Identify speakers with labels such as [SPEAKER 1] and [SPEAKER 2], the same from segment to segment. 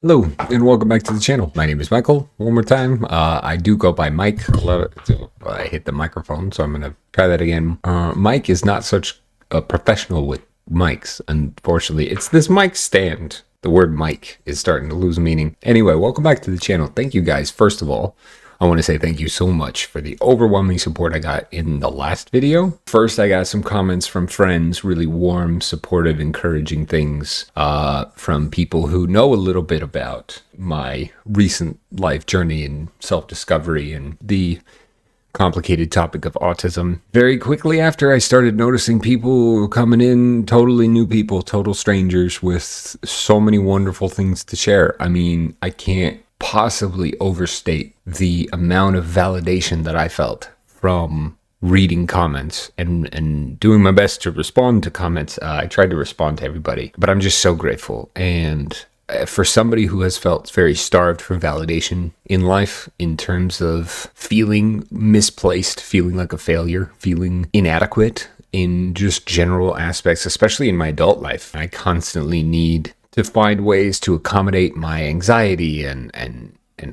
[SPEAKER 1] Hello and welcome back to the channel. My name is Michael. One more time, I do go by Mike. I hit the microphone, so I'm going to try that again. Mike is not such a professional with mics, unfortunately. It's this mic stand. The word mic is starting to lose meaning. Anyway, welcome back to the channel. Thank you guys. First of all, I want to say thank you so much for the overwhelming support I got in the last video. First, I got some comments from friends, really warm, supportive, encouraging things from people who know a little bit about my recent life journey and self-discovery and the complicated topic of autism. Very quickly after, I started noticing people coming in, totally new people, total strangers with so many wonderful things to share. I mean, I can't possibly overstate the amount of validation that I felt from reading comments and doing my best to respond to comments. I tried to respond to everybody, but I'm just so grateful. And for somebody who has felt very starved for validation in life, in terms of feeling misplaced, feeling like a failure, feeling inadequate in just general aspects, especially in my adult life, I constantly need to find ways to accommodate my anxiety and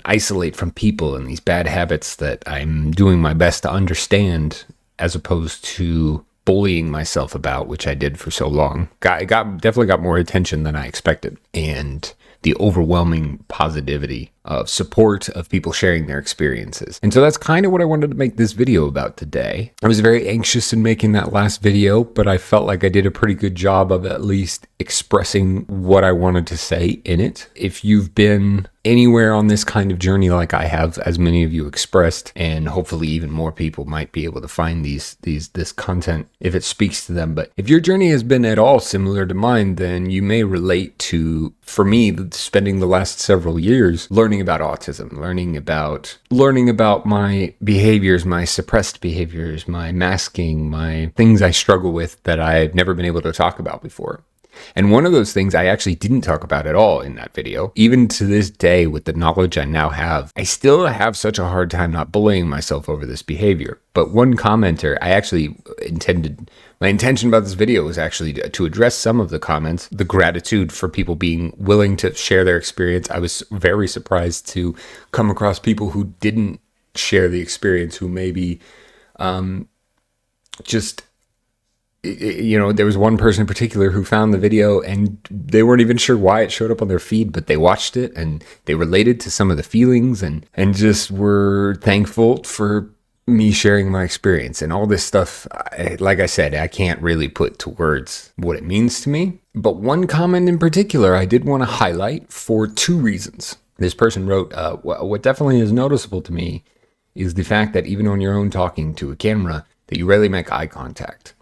[SPEAKER 1] isolate from people and these bad habits that I'm doing my best to understand, as opposed to bullying myself about, which I did for so long. Definitely got more attention than I expected, and the overwhelming positivity of support of people sharing their experiences. And so that's kind of what I wanted to make this video about today. I was very anxious in making that last video, but I felt like I did a pretty good job of at least expressing what I wanted to say in it. If you've been anywhere on this kind of journey like I have, as many of you expressed, and hopefully even more people might be able to find this content if it speaks to them. But if your journey has been at all similar to mine, then you may relate to, for me, spending the last several years learning about autism, learning about my behaviors, my suppressed behaviors, my masking, my things I struggle with that I've never been able to talk about before. And one of those things I actually didn't talk about at all in that video. Even to this day, with the knowledge I now have, I still have such a hard time not bullying myself over this behavior. But one commenter, my intention about this video was actually to address some of the comments, the gratitude for people being willing to share their experience. I was very surprised to come across people who didn't share the experience, who maybe there was one person in particular who found the video and they weren't even sure why it showed up on their feed, but they watched it and they related to some of the feelings and just were thankful for me sharing my experience. And all this stuff, like I said, I can't really put to words what it means to me. But one comment in particular I did want to highlight for two reasons. This person wrote, what definitely is noticeable to me is the fact that even on your own talking to a camera, that you rarely make eye contact.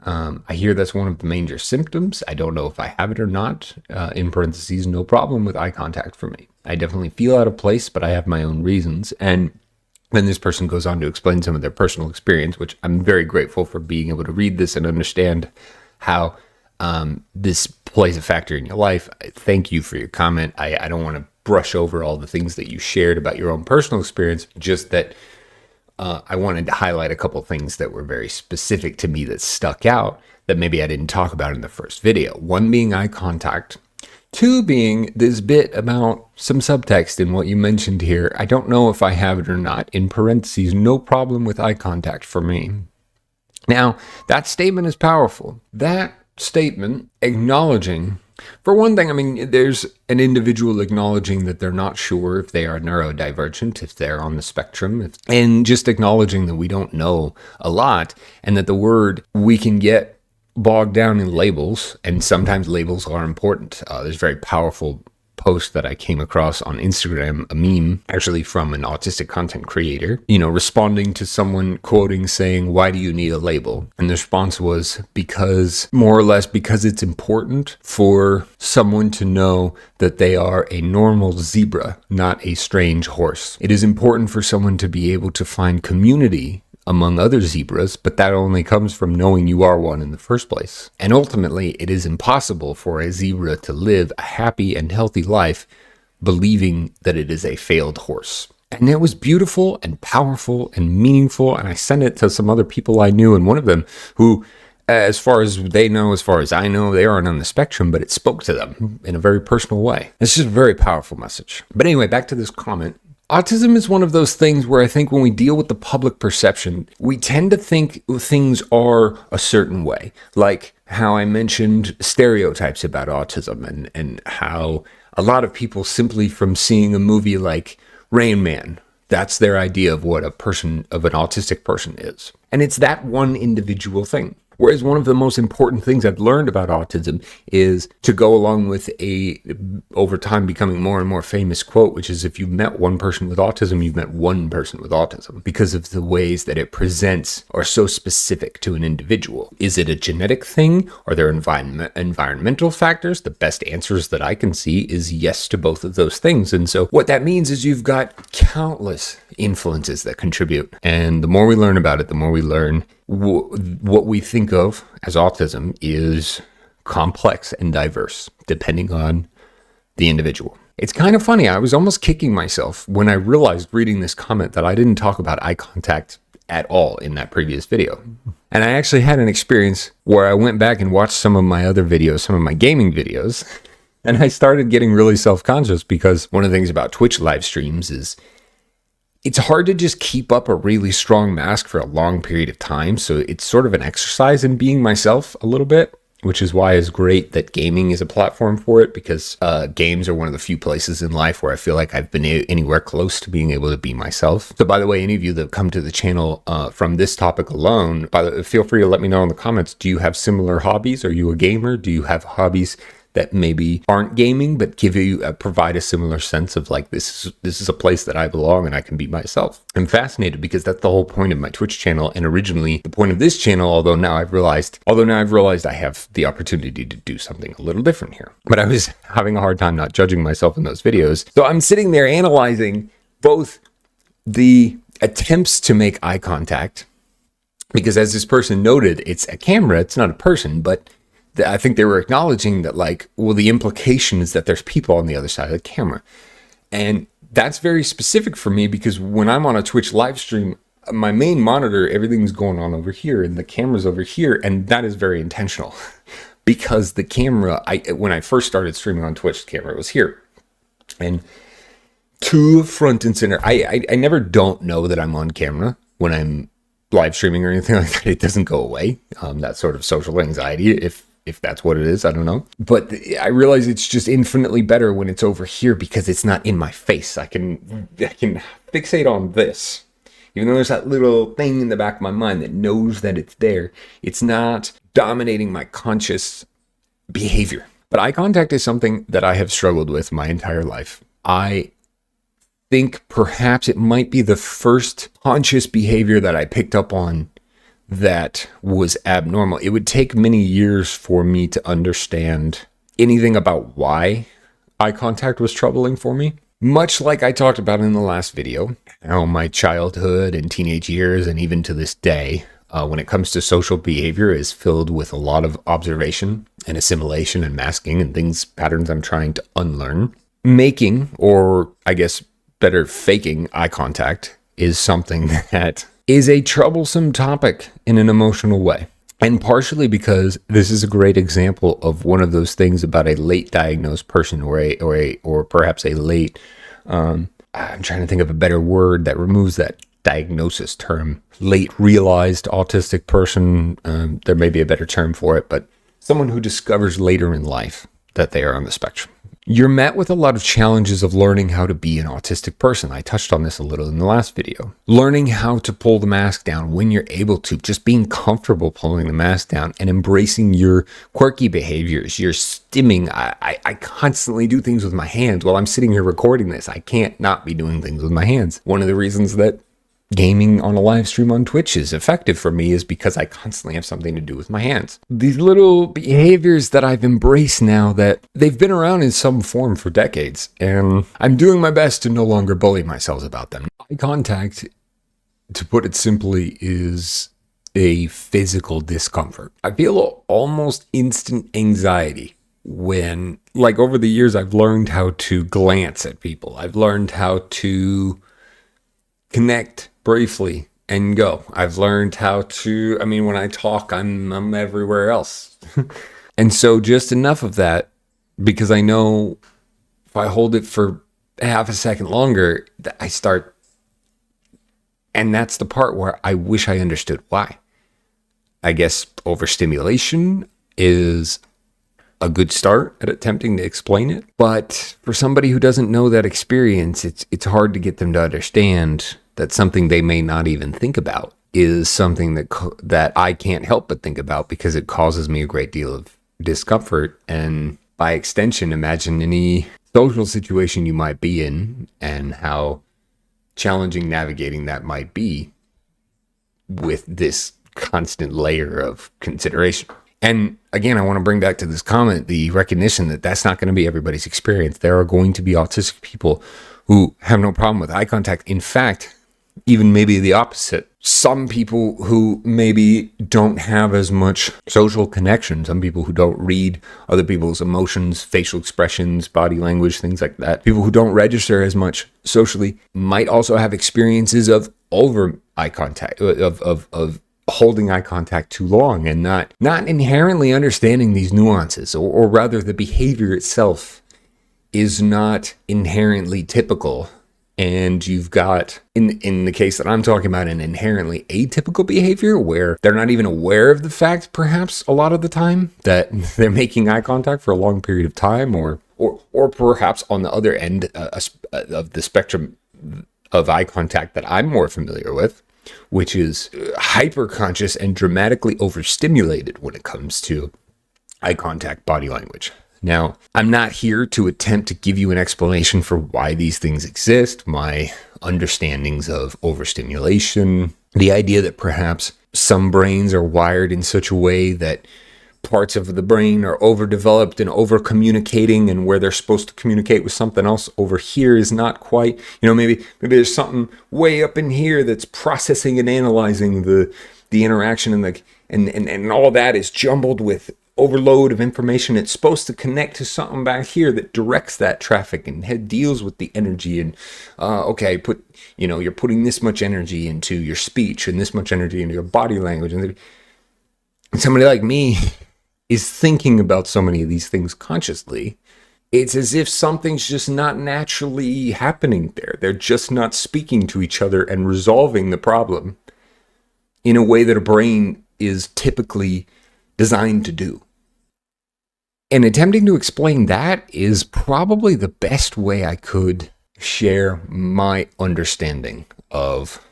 [SPEAKER 1] I hear that's one of the major symptoms. I don't know if I have it or not. In parentheses, no problem with eye contact for me. I definitely feel out of place, but I have my own reasons. And then this person goes on to explain some of their personal experience, which I'm very grateful for being able to read this and understand how this plays a factor in your life. Thank you for your comment. I don't want to brush over all the things that you shared about your own personal experience, just that I wanted to highlight a couple things that were very specific to me that stuck out that maybe I didn't talk about in the first video. One being eye contact. Two being this bit about some subtext in what you mentioned here. I don't know if I have it or not. In parentheses, no problem with eye contact for me. Now, that statement is powerful. That statement acknowledging, for one thing, I mean, there's an individual acknowledging that they're not sure if they are neurodivergent, if they're on the spectrum, and just acknowledging that we don't know a lot, and that we can get bogged down in labels, and sometimes labels are important. There's a very powerful post that I came across on Instagram, a meme actually from an autistic content creator, responding to someone quoting saying, "Why do you need a label?" And the response was, more or less because it's important for someone to know that they are a normal zebra, not a strange horse. It is important for someone to be able to find community among other zebras, but that only comes from knowing you are one in the first place. And ultimately, it is impossible for a zebra to live a happy and healthy life believing that it is a failed horse. And it was beautiful and powerful and meaningful, and I sent it to some other people I knew, and one of them who as far as they know, as far as I know, they aren't on the spectrum, but it spoke to them in a very personal way. It's just a very powerful message. But anyway, back to this comment. Autism is one of those things where I think when we deal with the public perception, we tend to think things are a certain way. Like how I mentioned stereotypes about autism and how a lot of people simply from seeing a movie like Rain Man, that's their idea of what an autistic person is. And it's that one individual thing. Whereas one of the most important things I've learned about autism is to go along with over time becoming more and more famous quote, which is if you've met one person with autism, you've met one person with autism, because of the ways that it presents are so specific to an individual. Is it a genetic thing? Are there environmental factors? The best answers that I can see is yes to both of those things. And so what that means is you've got countless influences that contribute. And the more we learn about it, the more we learn what we think of as autism is complex and diverse, depending on the individual. It's kind of funny. I was almost kicking myself when I realized reading this comment that I didn't talk about eye contact at all in that previous video. And I actually had an experience where I went back and watched some of my other videos, some of my gaming videos, and I started getting really self-conscious because one of the things about Twitch live streams is it's hard to just keep up a really strong mask for a long period of time. So it's sort of an exercise in being myself a little bit, which is why it's great that gaming is a platform for it, because games are one of the few places in life where I feel like I've been anywhere close to being able to be myself. So by the way, any of you that come to the channel from this topic alone, feel free to let me know in the comments. Do you have similar hobbies? Are you a gamer? Do you have hobbies that maybe aren't gaming, but provide a similar sense of like, this is a place that I belong and I can be myself? I'm fascinated because that's the whole point of my Twitch channel. And originally the point of this channel, although now I've realized I have the opportunity to do something a little different here, but I was having a hard time not judging myself in those videos. So I'm sitting there analyzing both the attempts to make eye contact, because as this person noted, it's a camera, it's not a person, but I think they were acknowledging that, like, well, the implication is that there's people on the other side of the camera. And that's very specific for me because when I'm on a Twitch live stream, my main monitor, everything's going on over here and the camera's over here. And that is very intentional because the camera, when I first started streaming on Twitch, the camera was here. And to front and center, I never don't know that I'm on camera when I'm live streaming or anything like that. It doesn't go away. That sort of social anxiety, if that's what it is, I don't know. But I realize it's just infinitely better when it's over here because it's not in my face. I can fixate on this. Even though there's that little thing in the back of my mind that knows that it's there, it's not dominating my conscious behavior. But eye contact is something that I have struggled with my entire life. I think perhaps it might be the first conscious behavior that I picked up on that was abnormal. It would take many years for me to understand anything about why eye contact was troubling for me. Much like I talked about in the last video, how my childhood and teenage years and even to this day, when it comes to social behavior, is filled with a lot of observation and assimilation and masking and patterns I'm trying to unlearn. Making, or I guess better, faking eye contact is something that is a troublesome topic in an emotional way. And partially because this is a great example of one of those things about a late diagnosed person or perhaps a late, I'm trying to think of a better word that removes that diagnosis term, late realized autistic person. There may be a better term for it, but someone who discovers later in life that they are on the spectrum. You're met with a lot of challenges of learning how to be an autistic person. I touched on this a little in the last video. Learning how to pull the mask down when you're able to, just being comfortable pulling the mask down and embracing your quirky behaviors, your stimming. I constantly do things with my hands while I'm sitting here recording this. I can't not be doing things with my hands. One of the reasons that gaming on a live stream on Twitch is effective for me is because I constantly have something to do with my hands. These little behaviors that I've embraced now, that they've been around in some form for decades, and I'm doing my best to no longer bully myself about them. Eye contact, to put it simply, is a physical discomfort. I feel almost instant anxiety when, like, over the years, I've learned how to glance at people. I've learned how to connect briefly and go. I've learned how to, I mean, when I talk, I'm everywhere else. And so just enough of that, because I know if I hold it for half a second longer, I start, and that's the part where I wish I understood why. I guess overstimulation is a good start at attempting to explain it. But for somebody who doesn't know that experience, it's hard to get them to understand that something they may not even think about is something that I can't help but think about, because it causes me a great deal of discomfort. And by extension, imagine any social situation you might be in and how challenging navigating that might be with this constant layer of consideration. And again, I want to bring back to this comment the recognition that that's not going to be everybody's experience. There are going to be autistic people who have no problem with eye contact. In fact, even maybe the opposite. Some people who maybe don't have as much social connection, some people who don't read other people's emotions, facial expressions, body language, things like that. People who don't register as much socially might also have experiences of over eye contact, of holding eye contact too long and not inherently understanding these nuances, or rather the behavior itself is not inherently typical. And you've got, in the case that I'm talking about, an inherently atypical behavior where they're not even aware of the fact, perhaps a lot of the time, that they're making eye contact for a long period of time, or perhaps on the other end of the spectrum of eye contact that I'm more familiar with, which is hyper-conscious and dramatically overstimulated when it comes to eye contact body language. Now, I'm not here to attempt to give you an explanation for why these things exist, my understandings of overstimulation, the idea that perhaps some brains are wired in such a way that parts of the brain are overdeveloped and over-communicating, and where they're supposed to communicate with something else over here is not quite, maybe there's something way up in here that's processing and analyzing the interaction, and all that is jumbled with overload of information. It's supposed to connect to something back here that directs that traffic and deals with the energy. And you're putting this much energy into your speech and this much energy into your body language. And somebody like me is thinking about so many of these things consciously. It's as if something's just not naturally happening there. They're just not speaking to each other and resolving the problem in a way that a brain is typically designed to do. And attempting to explain that is probably the best way I could share my understanding of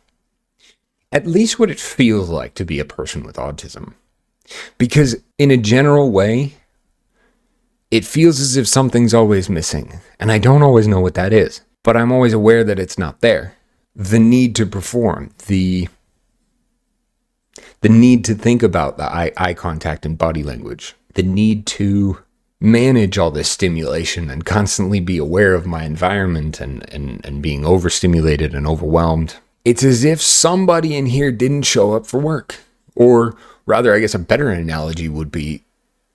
[SPEAKER 1] at least what it feels like to be a person with autism. Because in a general way, it feels as if something's always missing. And I don't always know what that is, but I'm always aware that it's not there. The need to perform, the need to think about the eye contact and body language, the need to manage all this stimulation and constantly be aware of my environment and being overstimulated and overwhelmed. It's as if somebody in here didn't show up for work. Or rather, I guess a better analogy would be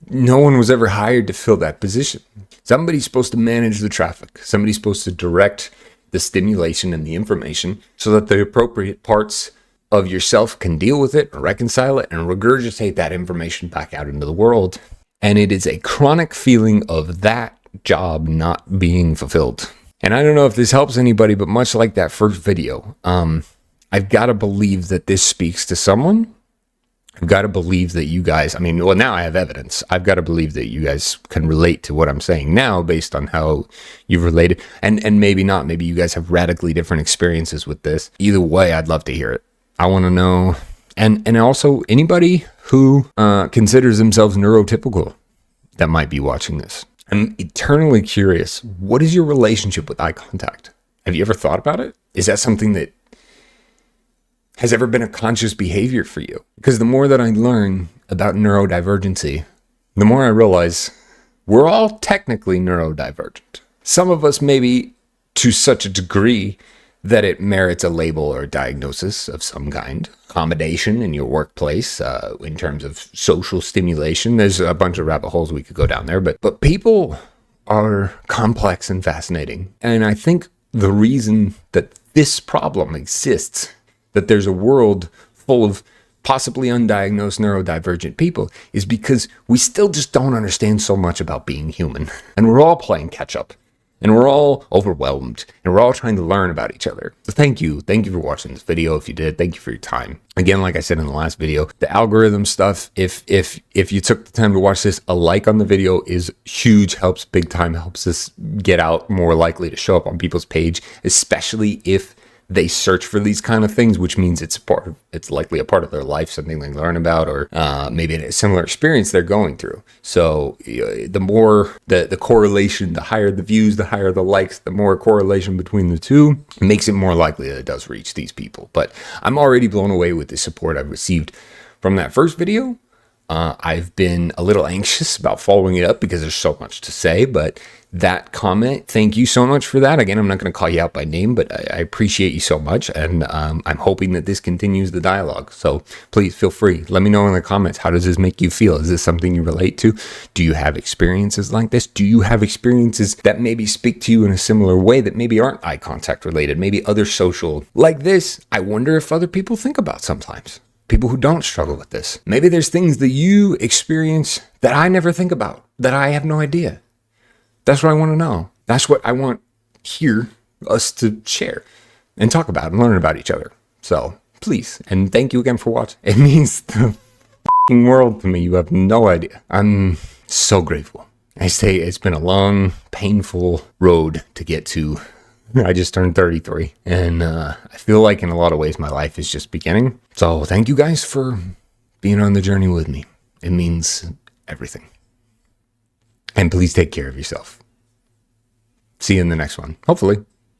[SPEAKER 1] no one was ever hired to fill that position. Somebody's supposed to manage the traffic. Somebody's supposed to direct the stimulation and the information so that the appropriate parts of yourself can deal with it, reconcile it, and regurgitate that information back out into the world. And it is a chronic feeling of that job not being fulfilled. And I don't know if this helps anybody, but much like that first video, I've got to believe that this speaks to someone. I've got to believe that you guys, now I have evidence. I've got to believe that you guys can relate to what I'm saying now based on how you've related. And maybe not. Maybe you guys have radically different experiences with this. Either way, I'd love to hear it. I want to know. And also anybody who considers themselves neurotypical that might be watching this. I'm eternally curious. What is your relationship with eye contact? Have you ever thought about it? Is that something that has ever been a conscious behavior for you? Because the more that I learn about neurodivergency, the more I realize we're all technically neurodivergent. Some of us maybe to such a degree that it merits a label or a diagnosis of some kind. Accommodation in your workplace, in terms of social stimulation. There's a bunch of rabbit holes we could go down there, but people are complex and fascinating. And I think the reason that this problem exists that there's a world full of possibly undiagnosed neurodivergent people is because we still just don't understand so much about being human. And we're all playing catch up. And we're all overwhelmed. And we're all trying to learn about each other. So thank you. Thank you for watching this video. If you did, thank you for your time. Again, like I said in the last video, the algorithm stuff, if you took the time to watch this, a like on the video is huge, helps big time, helps us get out, more likely to show up on people's page, especially if they search for these kind of things, which means it's likely a part of their life, something they learn about, or maybe a similar experience they're going through. So the more the correlation, the higher the views, the higher the likes, the more correlation between the two makes it more likely that it does reach these people. But I'm already blown away with the support I've received from that first video. I've been a little anxious about following it up because there's so much to say, but that comment, thank you so much for that. Again, I'm not going to call you out by name, but I appreciate you so much. And I'm hoping that this continues the dialogue. So please feel free. Let me know in the comments. How does this make you feel? Is this something you relate to? Do you have experiences like this? Do you have experiences that maybe speak to you in a similar way that maybe aren't eye contact related? Maybe other social like this. I wonder if other people think about sometimes. People who don't struggle with this. Maybe there's things that you experience that I never think about, that I have no idea. That's what I want to know. That's what I want here, us to share and talk about and learn about each other. So please, and thank you again for watching. It means the f***ing world to me. You have no idea. I'm so grateful. I say it's been a long, painful road to get to. I just turned 33, and I feel like in a lot of ways my life is just beginning. So thank you guys for being on the journey with me. It means everything. And please take care of yourself. See you in the next one, hopefully.